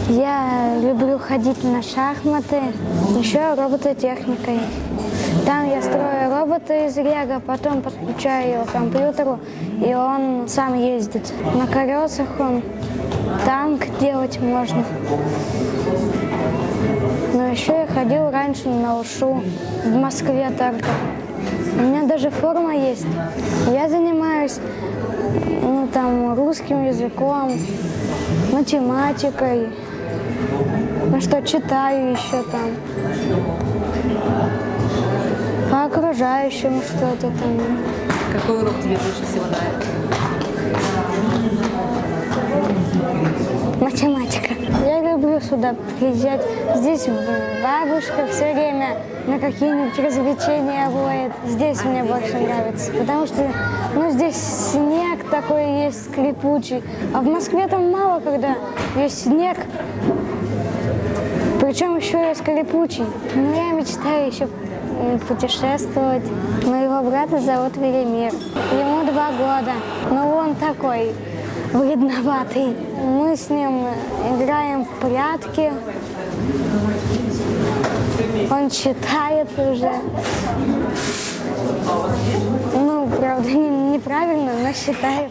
Я люблю ходить на шахматы, еще робототехникой. Там я строю робота из лего, потом подключаю его к компьютеру, и он сам ездит. На колесах он, танк делать можно. Но еще я ходил раньше на УШУ, в Москве только. У меня даже форма есть. Я занимаюсь русским языком, математикой, читаю еще там. По окружающему что-то там. Какой урок тебе больше всего нравится? Математика. Я люблю сюда приезжать. Здесь бабушка все время на какие-нибудь развлечения водит. Здесь мне больше нравится, потому что здесь снег такой есть скрипучий. А в Москве там мало когда есть снег. Причем еще и скрипучий. Я мечтаю еще путешествовать. Моего брата зовут Велимир. Ему 2 года, но он такой вредноватый. Мы с ним играем в прятки. Он читает уже. Правда, неправильно, но считает.